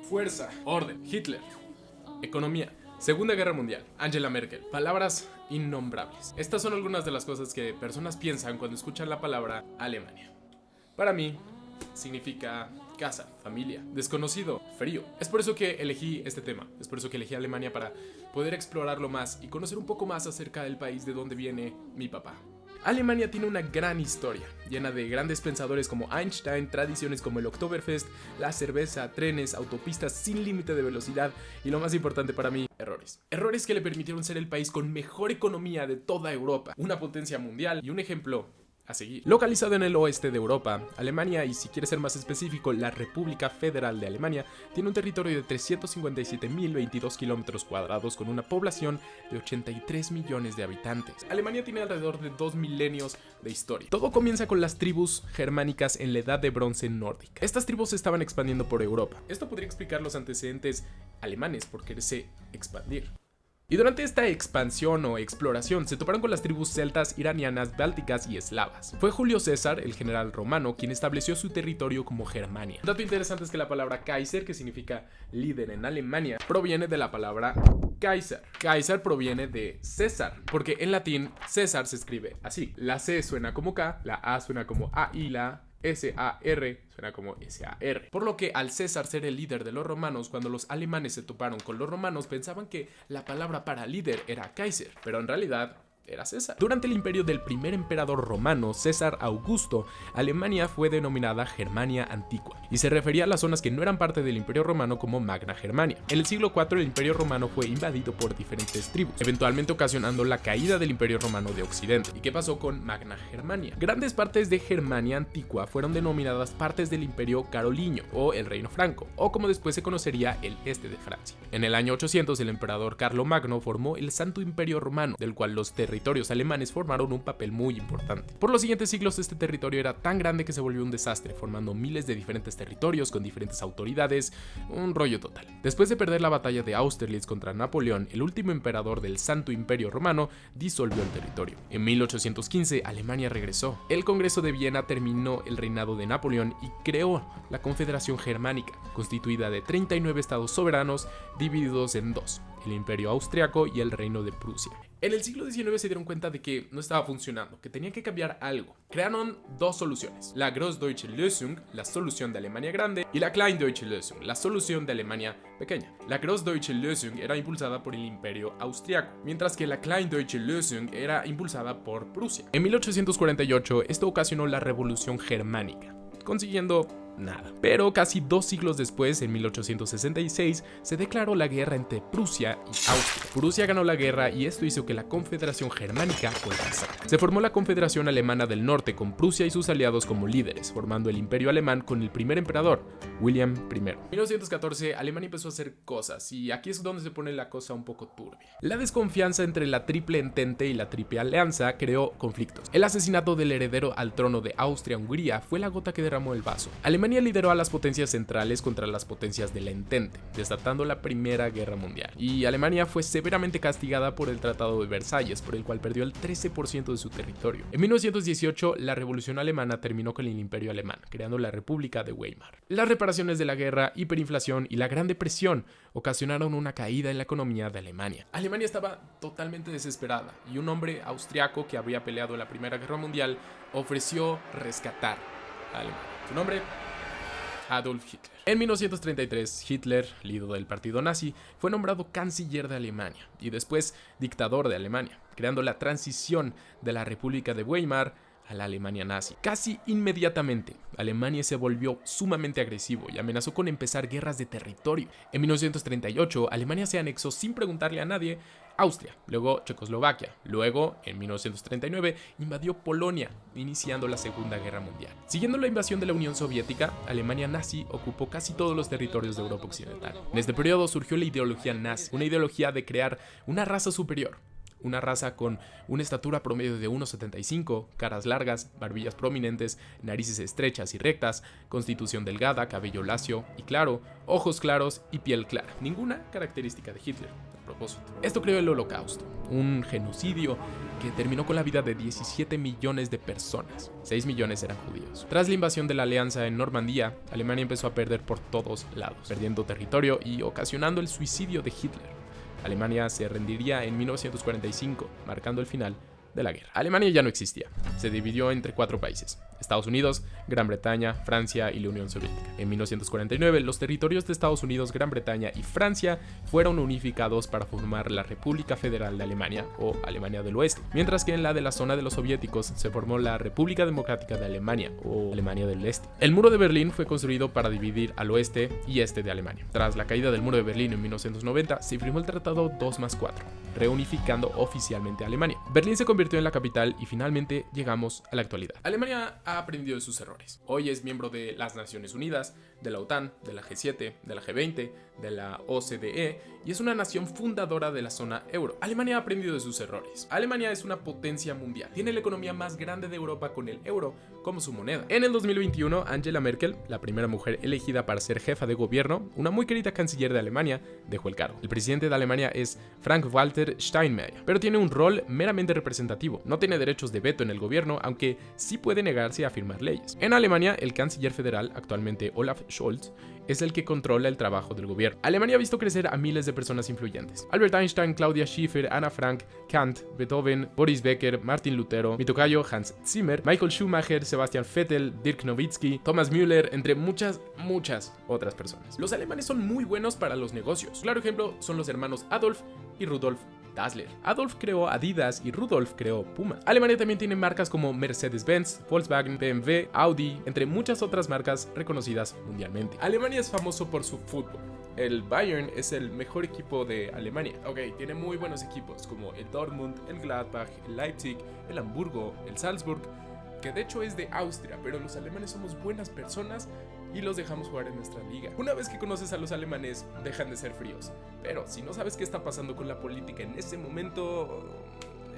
fuerza, orden, Hitler, economía, Segunda Guerra Mundial, Angela Merkel, palabras innombrables. Estas son algunas de las cosas que personas piensan cuando escuchan la palabra Alemania. Para mí, significa casa, familia, desconocido, frío. Es por eso que elegí este tema, es por eso que elegí Alemania para poder explorarlo más y conocer un poco más acerca del país de donde viene mi papá. Alemania tiene una gran historia, llena de grandes pensadores como Einstein, tradiciones como el Oktoberfest, la cerveza, trenes, autopistas sin límite de velocidad y lo más importante para mí, errores. Errores que le permitieron ser el país con mejor economía de toda Europa, una potencia mundial y un ejemplo a seguir. Localizado en el oeste de Europa, Alemania, y si quieres ser más específico, la República Federal de Alemania, tiene un territorio de 357.022 kilómetros cuadrados con una población de 83 millones de habitantes. Alemania tiene alrededor de 2 milenios de historia. Todo comienza con las tribus germánicas en la Edad de Bronce nórdica. Estas tribus se estaban expandiendo por Europa. Esto podría explicar los antecedentes alemanes por quererse expandir. Y durante esta expansión o exploración se toparon con las tribus celtas, iranianas, bálticas y eslavas. Fue Julio César, el general romano, quien estableció su territorio como Germania. Un dato interesante es que la palabra Kaiser, que significa líder en Alemania, proviene de la palabra Kaiser. Kaiser proviene de César, porque en latín César se escribe así. La C suena como K, la A suena como A y la S-A-R suena como S-A-R. Por lo que al César ser el líder de los romanos, cuando los alemanes se toparon con los romanos, pensaban que la palabra para líder era Kaiser, pero en realidad era César. Durante el imperio del primer emperador romano, César Augusto, Alemania fue denominada Germania Antigua y se refería a las zonas que no eran parte del imperio romano como Magna Germania. En el siglo IV el imperio romano fue invadido por diferentes tribus, eventualmente ocasionando la caída del imperio romano de Occidente. ¿Y qué pasó con Magna Germania? Grandes partes de Germania Antigua fueron denominadas partes del imperio carolingio o el reino franco, o como después se conocería el este de Francia. En el año 800 el emperador Carlomagno formó el Santo Imperio Romano, del cual los territorios alemanes formaron un papel muy importante. Por los siguientes siglos este territorio era tan grande que se volvió un desastre, formando miles de diferentes territorios con diferentes autoridades, un rollo total. Después de perder la batalla de Austerlitz contra Napoleón, el último emperador del Santo Imperio Romano disolvió el territorio. En 1815 Alemania regresó. El Congreso de Viena terminó el reinado de Napoleón y creó la Confederación Germánica, constituida de 39 estados soberanos divididos en dos: el Imperio Austriaco y el Reino de Prusia. En el siglo XIX se dieron cuenta de que no estaba funcionando, que tenía que cambiar algo. Crearon dos soluciones: la Großdeutsche Lösung, la solución de Alemania Grande, y la Kleindeutsche Lösung, la solución de Alemania Pequeña. La Großdeutsche Lösung era impulsada por el Imperio Austriaco, mientras que la Kleindeutsche Lösung era impulsada por Prusia. En 1848 esto ocasionó la Revolución Germánica, consiguiendo nada. Pero casi 2 siglos después, en 1866, se declaró la guerra entre Prusia y Austria. Prusia ganó la guerra y esto hizo que la Confederación Germánica colapsara. Se formó la Confederación Alemana del Norte con Prusia y sus aliados como líderes, formando el Imperio Alemán con el primer emperador, William I. En 1914, Alemania empezó a hacer cosas y aquí es donde se pone la cosa un poco turbia. La desconfianza entre la Triple Entente y la Triple Alianza creó conflictos. El asesinato del heredero al trono de Austria-Hungría fue la gota que derramó el vaso. Alemania lideró a las potencias centrales contra las potencias de la Entente, desatando la Primera Guerra Mundial. Y Alemania fue severamente castigada por el Tratado de Versalles, por el cual perdió el 13% de su territorio. En 1918, la Revolución Alemana terminó con el Imperio Alemán, creando la República de Weimar. Las reparaciones de la guerra, hiperinflación y la Gran Depresión ocasionaron una caída en la economía de Alemania. Alemania estaba totalmente desesperada y un hombre austriaco que había peleado en la Primera Guerra Mundial ofreció rescatar a Alemania. Su nombre: Adolf Hitler. En 1933, Hitler, líder del partido nazi, fue nombrado canciller de Alemania y después dictador de Alemania, creando la transición de la República de Weimar a la Alemania nazi. Casi inmediatamente, Alemania se volvió sumamente agresivo y amenazó con empezar guerras de territorio. En 1938, Alemania se anexó sin preguntarle a nadie Austria, luego Checoslovaquia, luego, en 1939, invadió Polonia, iniciando la Segunda Guerra Mundial. Siguiendo la invasión de la Unión Soviética, Alemania nazi ocupó casi todos los territorios de Europa Occidental. En este periodo surgió la ideología nazi, una ideología de crear una raza superior. Una raza con una estatura promedio de 1,75, caras largas, barbillas prominentes, narices estrechas y rectas, constitución delgada, cabello lacio y claro, ojos claros y piel clara. Ninguna característica de Hitler, a propósito. Esto creó el Holocausto, un genocidio que terminó con la vida de 17 millones de personas. 6 millones eran judíos. Tras la invasión de la Alianza en Normandía, Alemania empezó a perder por todos lados, perdiendo territorio y ocasionando el suicidio de Hitler. Alemania se rendiría en 1945, marcando el final de la guerra. Alemania ya no existía. Se dividió entre 4 países: Estados Unidos, Gran Bretaña, Francia y la Unión Soviética. En 1949, los territorios de Estados Unidos, Gran Bretaña y Francia fueron unificados para formar la República Federal de Alemania, o Alemania del Oeste, mientras que en la de la zona de los soviéticos se formó la República Democrática de Alemania, o Alemania del Este. El muro de Berlín fue construido para dividir al oeste y este de Alemania. Tras la caída del muro de Berlín en 1990, se firmó el Tratado 2+4, reunificando oficialmente a Alemania. Berlín se convirtió en la capital y finalmente llegamos a la actualidad. Alemania ha aprendido de sus errores. Hoy es miembro de las Naciones Unidas, de la OTAN, de la G7, de la G20, de la OCDE y es una nación fundadora de la zona euro. Alemania ha aprendido de sus errores. Alemania es una potencia mundial. Tiene la economía más grande de Europa con el euro como su moneda. En el 2021, Angela Merkel, la primera mujer elegida para ser jefa de gobierno, una muy querida canciller de Alemania, dejó el cargo. El presidente de Alemania es Frank-Walter Steinmeier, pero tiene un rol meramente representativo. No tiene derechos de veto en el gobierno, aunque sí puede negarse a firmar leyes. En Alemania, el canciller federal, actualmente Olaf Scholz, es el que controla el trabajo del gobierno. Alemania ha visto crecer a miles de personas influyentes: Albert Einstein, Claudia Schiffer, Anna Frank, Kant, Beethoven, Boris Becker, Martin Lutero, mi tocayo Hans Zimmer, Michael Schumacher, Sebastian Vettel, Dirk Nowitzki, Thomas Müller, entre muchas otras personas. Los alemanes son muy buenos para los negocios. Claro ejemplo son los hermanos Adolf y Rudolf Dassler. Adolf creó Adidas y Rudolf creó Puma. Alemania también tiene marcas como Mercedes-Benz, Volkswagen, BMW, Audi, entre muchas otras marcas reconocidas mundialmente. Alemania es famoso por su fútbol. El Bayern es el mejor equipo de Alemania. Ok, tiene muy buenos equipos como el Dortmund, el Gladbach, el Leipzig, el Hamburgo, el Salzburg, que de hecho es de Austria, pero los alemanes somos buenas personas y los dejamos jugar en nuestra liga. Una vez que conoces a los alemanes, dejan de ser fríos. Pero si no sabes qué está pasando con la política en ese momento,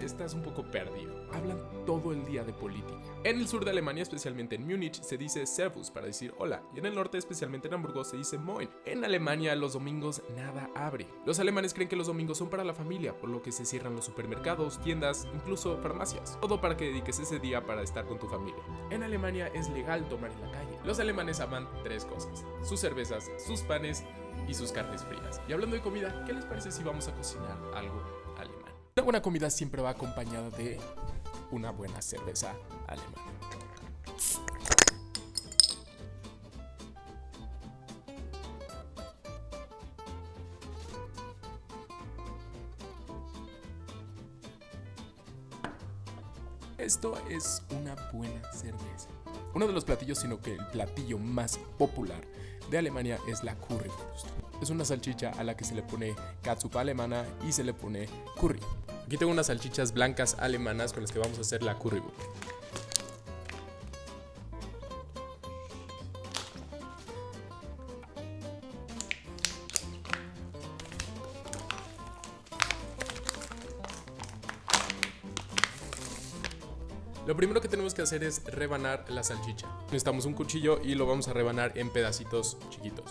estás un poco perdido. Hablan todo el día de política. En el sur de Alemania, especialmente en Múnich, se dice Servus para decir hola. Y en el norte, especialmente en Hamburgo, se dice Moin. En Alemania, los domingos nada abre. Los alemanes creen que los domingos son para la familia, por lo que se cierran los supermercados, tiendas, incluso farmacias. Todo para que dediques ese día para estar con tu familia. En Alemania es legal tomar en la calle. Los alemanes aman 3 cosas: sus cervezas, sus panes y sus carnes frías. Y hablando de comida, ¿qué les parece si vamos a cocinar algo alemán? Una buena comida siempre va acompañada de una buena cerveza alemana. Esto es una buena cerveza. Uno de los platillos, sino que el platillo más popular de Alemania es la Currywurst. Es una salchicha a la que se le pone catsup alemana y se le pone curry. Aquí tengo unas salchichas blancas alemanas con las que vamos a hacer la Currywurst. Lo primero que tenemos que hacer es rebanar la salchicha. Necesitamos un cuchillo y lo vamos a rebanar en pedacitos chiquitos.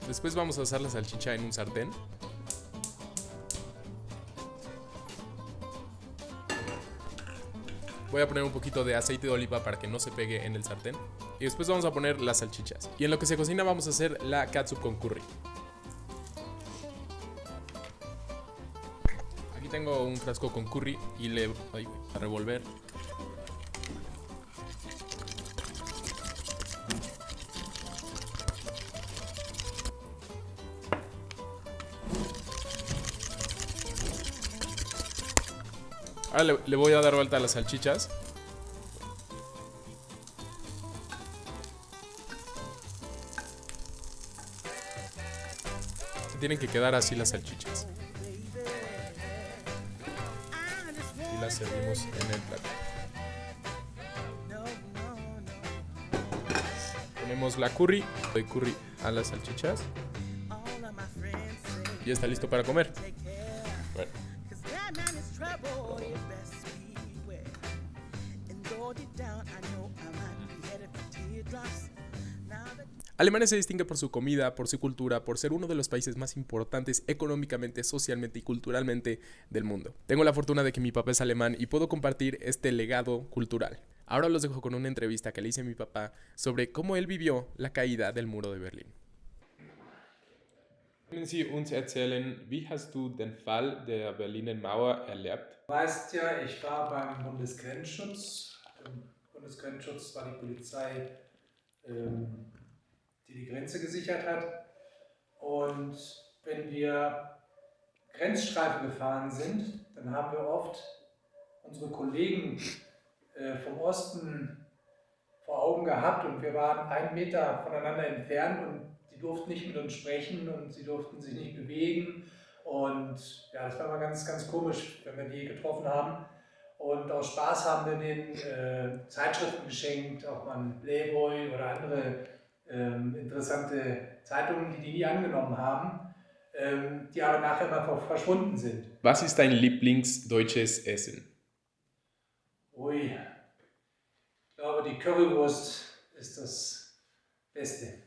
Después vamos a asar la salchicha en un sartén. Voy a poner un poquito de aceite de oliva para que no se pegue en el sartén. Y después vamos a poner las salchichas. Y en lo que se cocina vamos a hacer la catsup con curry. Aquí tengo un frasco con curry y le voy a revolver. Ahora le voy a dar vuelta a las salchichas. Tienen que quedar así las salchichas. Y las servimos en el plato. Ponemos la curry. Doy curry a las salchichas. Y está listo para comer. Bueno. Alemania se distingue por su comida, por su cultura, por ser uno de los países más importantes económicamente, socialmente y culturalmente del mundo. Tengo la fortuna de que mi papá es alemán y puedo compartir este legado cultural. Ahora los dejo con una entrevista que le hice a mi papá sobre cómo él vivió la caída del muro de Berlín. Können Sie uns erzählen, wie hast du den Fall der Berliner Mauer erlebt? Du weißt ja, ich war beim Bundesgrenzschutz. Im Bundesgrenzschutz war die Polizei, die die Grenze gesichert hat. Und wenn wir Grenzstreifen gefahren sind, dann haben wir oft unsere Kollegen vom Osten vor Augen gehabt und wir waren 1 Meter voneinander entfernt und die durften nicht mit uns sprechen und sie durften sich nicht bewegen. Und ja, das war mal ganz, ganz komisch, wenn wir die getroffen haben. Und aus Spaß haben wir denen Zeitschriften geschenkt, auch mal ein Playboy oder andere interessante Zeitungen, die nie angenommen haben, die aber nachher mal verschwunden sind. Was ist dein Lieblingsdeutsches Essen? Ui, ich glaube, die Currywurst ist das Beste.